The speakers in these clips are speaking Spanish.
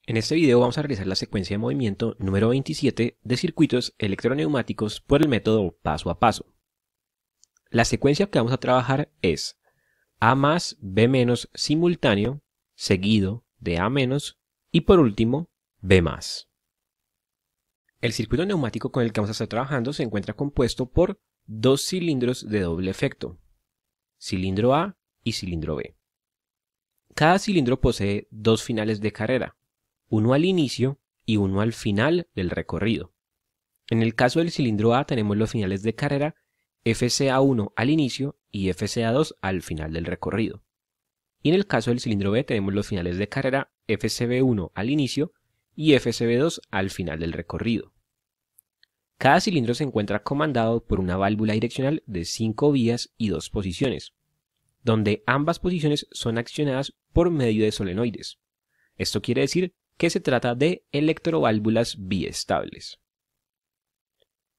En este video vamos a realizar la secuencia de movimiento número 27 de circuitos electroneumáticos por el método paso a paso. La secuencia que vamos a trabajar es A más B menos simultáneo, seguido de A menos y por último B más. El circuito neumático con el que vamos a estar trabajando se encuentra compuesto por dos cilindros de doble efecto, cilindro A y cilindro B. Cada cilindro posee dos finales de carrera, uno al inicio y uno al final del recorrido. En el caso del cilindro A tenemos los finales de carrera FCA1 al inicio y FCA2 al final del recorrido. Y en el caso del cilindro B tenemos los finales de carrera FCB1 al inicio y FCB2 al final del recorrido. Cada cilindro se encuentra comandado por una válvula direccional de 5 vías y 2 posiciones, donde ambas posiciones son accionadas por medio de solenoides. Esto quiere decir que se trata de electroválvulas biestables.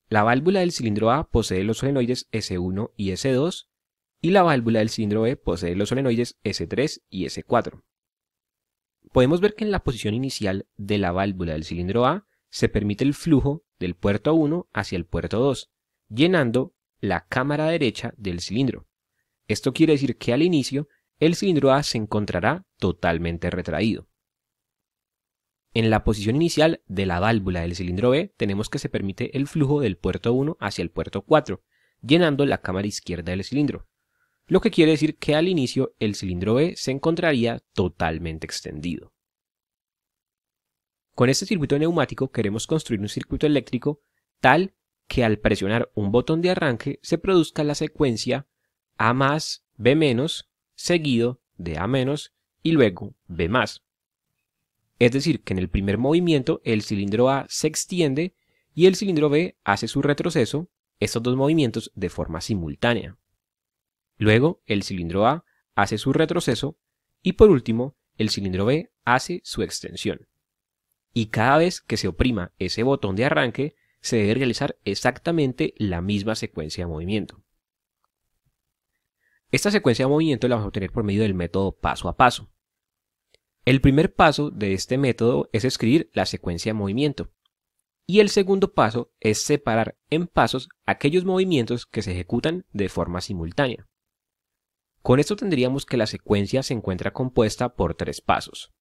La válvula del cilindro A posee los solenoides S1 y S2 y la válvula del cilindro B posee los solenoides S3 y S4. Podemos ver que en la posición inicial de la válvula del cilindro A se permite el flujo del puerto 1 hacia el puerto 2, llenando la cámara derecha del cilindro. Esto quiere decir que al inicio el cilindro A se encontrará totalmente retraído. En la posición inicial de la válvula del cilindro B tenemos que se permite el flujo del puerto 1 hacia el puerto 4, llenando la cámara izquierda del cilindro, lo que quiere decir que al inicio el cilindro B se encontraría totalmente extendido. Con este circuito neumático queremos construir un circuito eléctrico tal que al presionar un botón de arranque se produzca la secuencia A más, B menos, seguido de A menos y luego B más. Es decir, que en el primer movimiento el cilindro A se extiende y el cilindro B hace su retroceso, estos dos movimientos de forma simultánea. Luego el cilindro A hace su retroceso y por último el cilindro B hace su extensión. Y cada vez que se oprima ese botón de arranque se debe realizar exactamente la misma secuencia de movimiento. Esta secuencia de movimiento la vamos a obtener por medio del método paso a paso. El primer paso de este método es escribir la secuencia de movimiento y el segundo paso es separar en pasos aquellos movimientos que se ejecutan de forma simultánea. Con esto tendríamos que la secuencia se encuentra compuesta por tres pasos.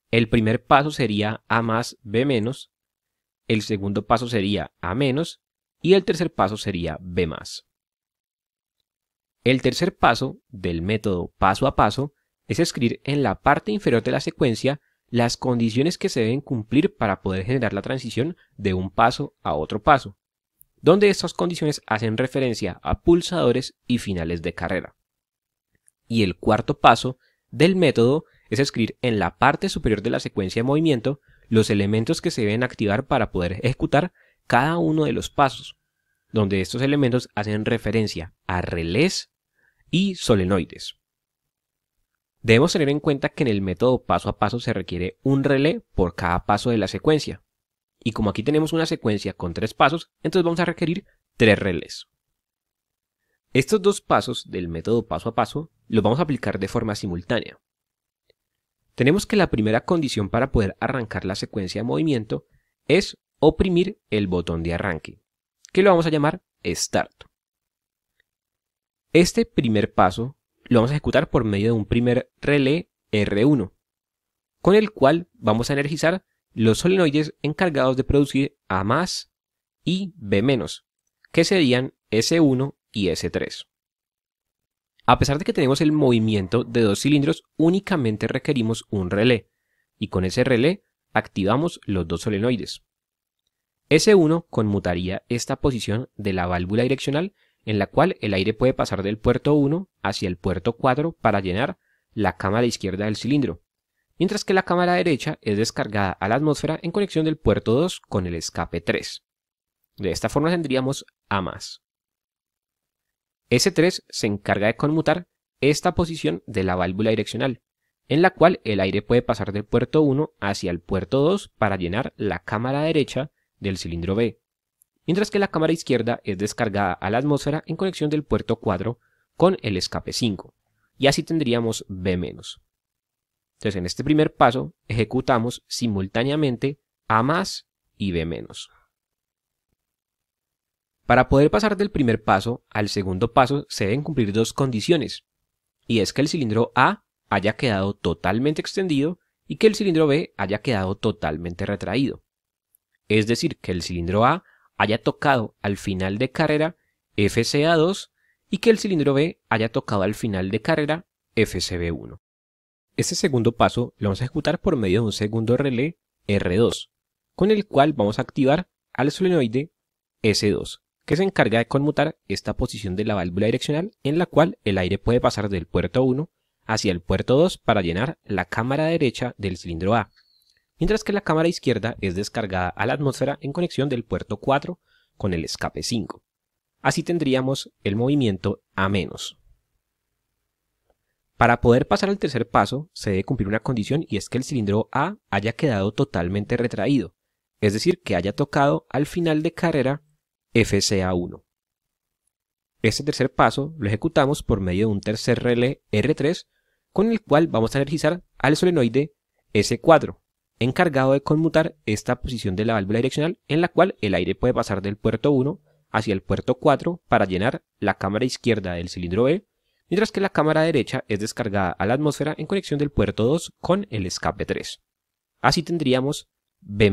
El primer paso sería A más B menos, el segundo paso sería A menos y el tercer paso sería B más. El tercer paso del método paso a paso es escribir en la parte inferior de la secuencia las condiciones que se deben cumplir para poder generar la transición de un paso a otro paso, donde estas condiciones hacen referencia a pulsadores y finales de carrera. Y el cuarto paso del método es escribir en la parte superior de la secuencia de movimiento los elementos que se deben activar para poder ejecutar cada uno de los pasos, donde estos elementos hacen referencia a relés y solenoides. Debemos tener en cuenta que en el método paso a paso se requiere un relé por cada paso de la secuencia. Y como aquí tenemos una secuencia con 3 pasos, entonces vamos a requerir 3 relés. Estos dos pasos del método paso a paso los vamos a aplicar de forma simultánea. Tenemos que la primera condición para poder arrancar la secuencia de movimiento es oprimir el botón de arranque, que lo vamos a llamar Start. Este primer paso lo vamos a ejecutar por medio de un primer relé R1, con el cual vamos a energizar los solenoides encargados de producir A más y B menos, que serían S1 y S3. A pesar de que tenemos el movimiento de dos cilindros, únicamente requerimos un relé, y con ese relé activamos los dos solenoides. S1 conmutaría esta posición de la válvula direccional en la cual el aire puede pasar del puerto 1 hacia el puerto 4 para llenar la cámara izquierda del cilindro, mientras que la cámara derecha es descargada a la atmósfera en conexión del puerto 2 con el escape 3. De esta forma tendríamos A más. S3 se encarga de conmutar esta posición de la válvula direccional, en la cual el aire puede pasar del puerto 1 hacia el puerto 2 para llenar la cámara derecha del cilindro B, mientras que la cámara izquierda es descargada a la atmósfera en conexión del puerto 4 con el escape 5, y así tendríamos B-. Entonces en este primer paso ejecutamos simultáneamente A más y B menos. Para poder pasar del primer paso al segundo paso se deben cumplir dos condiciones, y es que el cilindro A haya quedado totalmente extendido y que el cilindro B haya quedado totalmente retraído. Es decir, que el cilindro A haya tocado al final de carrera FCA2 y que el cilindro B haya tocado al final de carrera FCB1. Este segundo paso lo vamos a ejecutar por medio de un segundo relé R2, con el cual vamos a activar al solenoide S2, que se encarga de conmutar esta posición de la válvula direccional en la cual el aire puede pasar del puerto 1 hacia el puerto 2 para llenar la cámara derecha del cilindro A, mientras que la cámara izquierda es descargada a la atmósfera en conexión del puerto 4 con el escape 5. Así tendríamos el movimiento A-. Para poder pasar al tercer paso se debe cumplir una condición, y es que el cilindro A haya quedado totalmente retraído, es decir, que haya tocado al final de carrera FCA1. Este tercer paso lo ejecutamos por medio de un tercer relé R3, con el cual vamos a energizar al solenoide S4, encargado de conmutar esta posición de la válvula direccional en la cual el aire puede pasar del puerto 1 hacia el puerto 4 para llenar la cámara izquierda del cilindro B, mientras que la cámara derecha es descargada a la atmósfera en conexión del puerto 2 con el escape 3. Así tendríamos B+.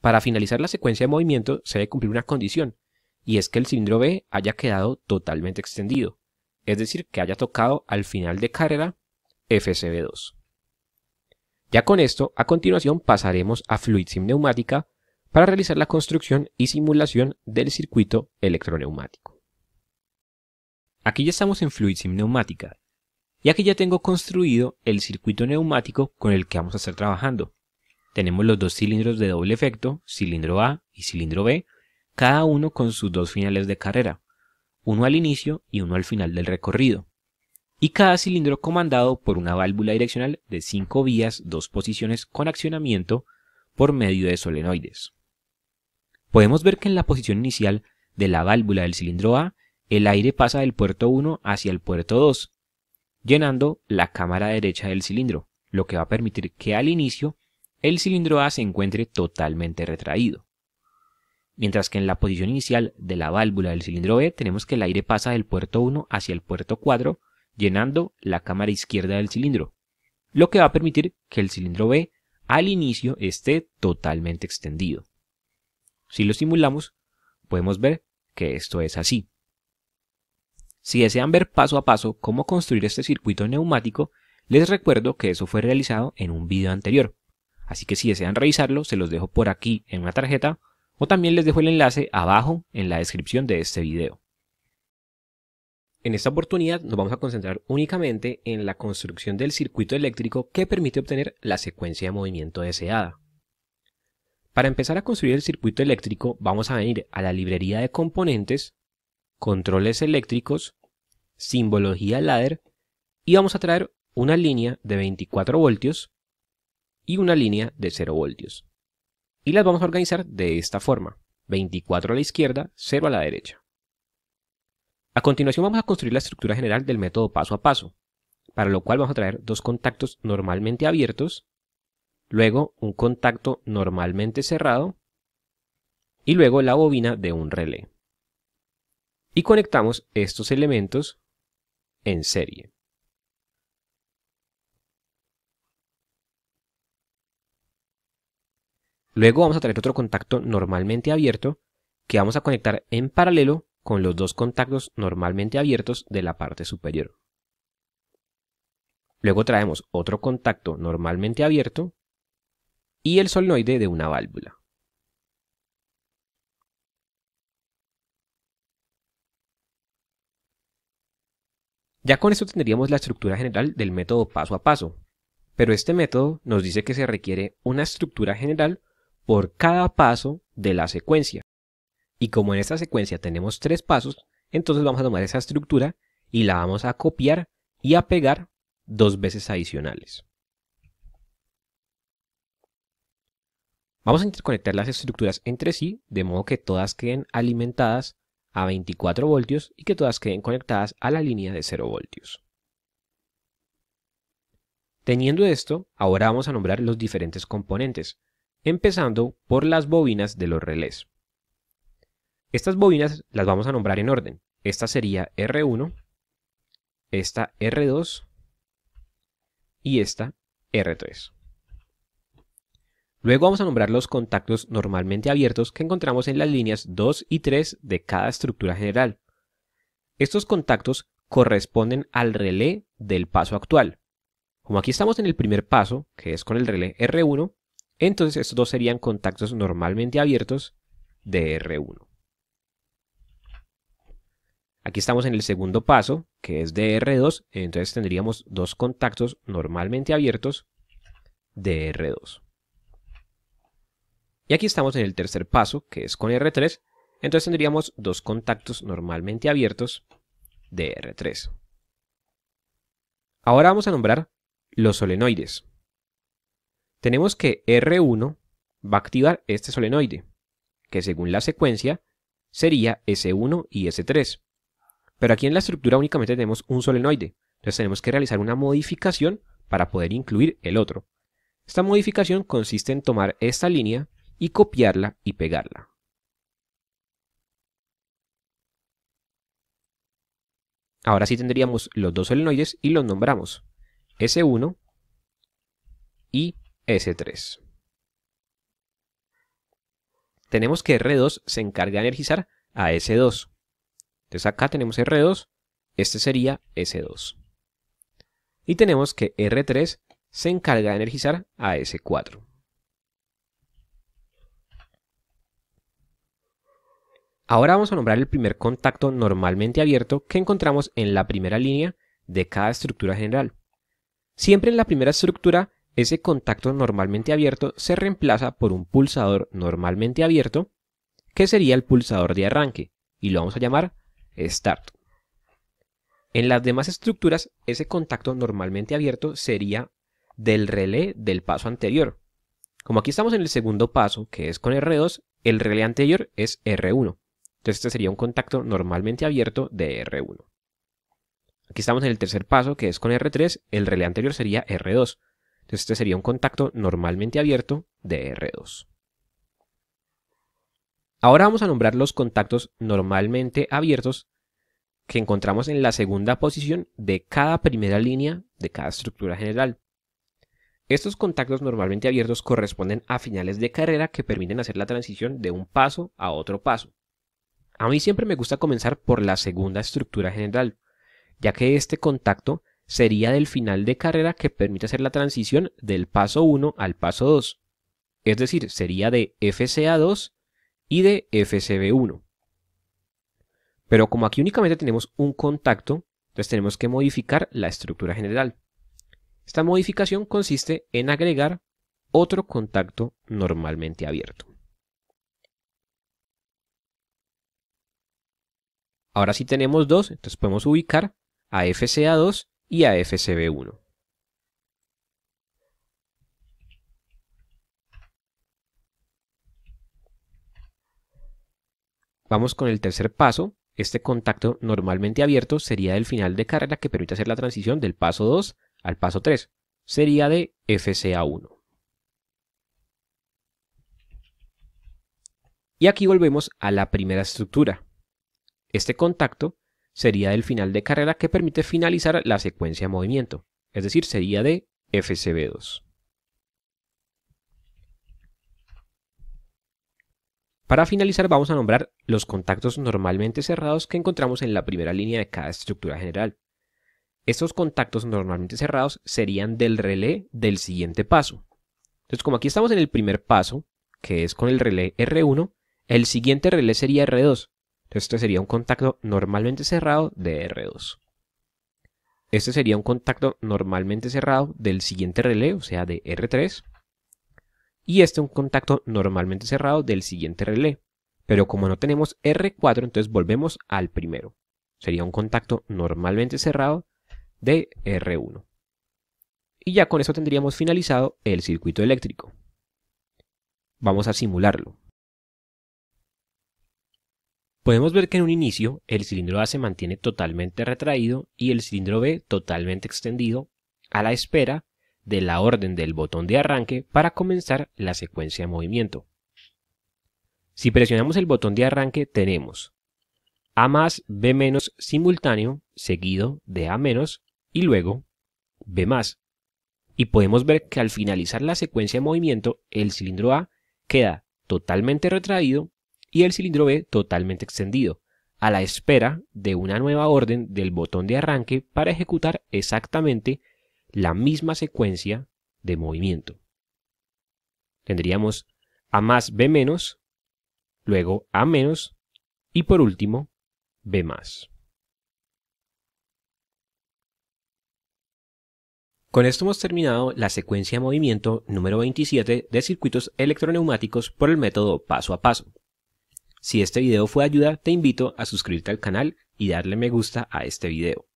Para finalizar la secuencia de movimiento se debe cumplir una condición, y es que el cilindro B haya quedado totalmente extendido, es decir, que haya tocado al final de carrera FCB2. Ya con esto, a continuación pasaremos a Fluid Sim Neumática para realizar la construcción y simulación del circuito electroneumático. Aquí ya estamos en Fluid Sim Neumática, y aquí ya tengo construido el circuito neumático con el que vamos a estar trabajando. Tenemos los dos cilindros de doble efecto, cilindro A y cilindro B, cada uno con sus dos finales de carrera, uno al inicio y uno al final del recorrido, y cada cilindro comandado por una válvula direccional de 5 vías, 2 posiciones con accionamiento por medio de solenoides. Podemos ver que en la posición inicial de la válvula del cilindro A, el aire pasa del puerto 1 hacia el puerto 2, llenando la cámara derecha del cilindro, lo que va a permitir que al inicio el cilindro A se encuentre totalmente retraído. Mientras que en la posición inicial de la válvula del cilindro B tenemos que el aire pasa del puerto 1 hacia el puerto 4, llenando la cámara izquierda del cilindro, lo que va a permitir que el cilindro B al inicio esté totalmente extendido. Si lo simulamos, podemos ver que esto es así. Si desean ver paso a paso cómo construir este circuito neumático, les recuerdo que eso fue realizado en un video anterior. Así que si desean revisarlo, se los dejo por aquí en una tarjeta, o también les dejo el enlace abajo en la descripción de este video. En esta oportunidad nos vamos a concentrar únicamente en la construcción del circuito eléctrico que permite obtener la secuencia de movimiento deseada. Para empezar a construir el circuito eléctrico vamos a venir a la librería de componentes, controles eléctricos, simbología ladder, y vamos a traer una línea de 24 voltios y una línea de 0 voltios. Y las vamos a organizar de esta forma: 24 a la izquierda, 0 a la derecha. A continuación vamos a construir la estructura general del método paso a paso, para lo cual vamos a traer dos contactos normalmente abiertos, luego un contacto normalmente cerrado y luego la bobina de un relé. Y conectamos estos elementos en serie. Luego vamos a traer otro contacto normalmente abierto que vamos a conectar en paralelo con los dos contactos normalmente abiertos de la parte superior. Luego traemos otro contacto normalmente abierto y el solenoide de una válvula. Ya con esto tendríamos la estructura general del método paso a paso, pero este método nos dice que se requiere una estructura general por cada paso de la secuencia. Y como en esta secuencia tenemos 3 pasos, entonces vamos a tomar esa estructura y la vamos a copiar y a pegar 2 veces adicionales. Vamos a interconectar las estructuras entre sí de modo que todas queden alimentadas a 24 voltios y que todas queden conectadas a la línea de 0 voltios. Teniendo esto, ahora vamos a nombrar los diferentes componentes, empezando por las bobinas de los relés. Estas bobinas las vamos a nombrar en orden. Esta sería R1, esta R2 y esta R3. Luego vamos a nombrar los contactos normalmente abiertos que encontramos en las líneas 2 y 3 de cada estructura general. Estos contactos corresponden al relé del paso actual. Como aquí estamos en el primer paso, que es con el relé R1, entonces estos dos serían contactos normalmente abiertos de R1. Aquí estamos en el segundo paso, que es de R2, entonces tendríamos dos contactos normalmente abiertos de R2. Y aquí estamos en el tercer paso, que es con R3, entonces tendríamos dos contactos normalmente abiertos de R3. Ahora vamos a nombrar los solenoides. Tenemos que R1 va a activar este solenoide, que según la secuencia sería S1 y S3. Pero aquí en la estructura únicamente tenemos un solenoide, entonces tenemos que realizar una modificación para poder incluir el otro. Esta modificación consiste en tomar esta línea y copiarla y pegarla. Ahora sí tendríamos los dos solenoides y los nombramos S1 y S3. Tenemos que R2 se encarga de energizar a S2. Entonces acá tenemos R2, este sería S2. Y tenemos que R3 se encarga de energizar a S4. Ahora vamos a nombrar el primer contacto normalmente abierto que encontramos en la primera línea de cada estructura general. Siempre en la primera estructura, ese contacto normalmente abierto se reemplaza por un pulsador normalmente abierto, que sería el pulsador de arranque, y lo vamos a llamar Start. En las demás estructuras, ese contacto normalmente abierto sería del relé del paso anterior. Como aquí estamos en el segundo paso, que es con R2, el relé anterior es R1. Entonces este sería un contacto normalmente abierto de R1. Aquí estamos en el tercer paso, que es con R3, el relé anterior sería R2. Entonces este sería un contacto normalmente abierto de R2. Ahora vamos a nombrar los contactos normalmente abiertos que encontramos en la segunda posición de cada primera línea de cada estructura general. Estos contactos normalmente abiertos corresponden a finales de carrera que permiten hacer la transición de un paso a otro paso. A mí siempre me gusta comenzar por la segunda estructura general, ya que este contacto sería del final de carrera que permite hacer la transición del paso 1 al paso 2. Es decir, sería de FCA2 y de FCB1. Pero como aquí únicamente tenemos un contacto, entonces tenemos que modificar la estructura general. Esta modificación consiste en agregar otro contacto normalmente abierto. Ahora sí tenemos dos, entonces podemos ubicar a FCA2 y a FCB1. Vamos con el tercer paso. Este contacto normalmente abierto sería del final de carrera que permite hacer la transición del paso 2 al paso 3. Sería de FCA1. Y aquí volvemos a la primera estructura. Este contacto sería del final de carrera que permite finalizar la secuencia de movimiento, es decir, sería de FCB2. Para finalizar vamos a nombrar los contactos normalmente cerrados que encontramos en la primera línea de cada estructura general. Estos contactos normalmente cerrados serían del relé del siguiente paso. Entonces, como aquí estamos en el primer paso, que es con el relé R1, el siguiente relé sería R2. Entonces, este sería un contacto normalmente cerrado de R2. Este sería un contacto normalmente cerrado del siguiente relé, o sea, de R3. Y este un contacto normalmente cerrado del siguiente relé. Pero como no tenemos R4, entonces volvemos al primero. Sería un contacto normalmente cerrado de R1. Y ya con eso tendríamos finalizado el circuito eléctrico. Vamos a simularlo. Podemos ver que en un inicio el cilindro A se mantiene totalmente retraído y el cilindro B totalmente extendido a la espera de la orden del botón de arranque para comenzar la secuencia de movimiento. Si presionamos el botón de arranque tenemos A más, B menos simultáneo, seguido de A menos y luego B más. Y podemos ver que al finalizar la secuencia de movimiento, el cilindro A queda totalmente retraído y el cilindro B totalmente extendido, a la espera de una nueva orden del botón de arranque para ejecutar exactamente la misma secuencia de movimiento. Tendríamos A más, B menos, luego A menos y por último B más. Con esto hemos terminado la secuencia de movimiento número 27 de circuitos electroneumáticos por el método paso a paso. Si este video fue de ayuda, te invito a suscribirte al canal y darle me gusta a este video.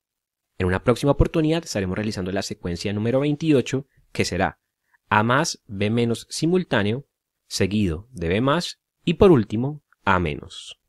En una próxima oportunidad estaremos realizando la secuencia número 28, que será A más, B menos simultáneo, seguido de B más y por último A menos.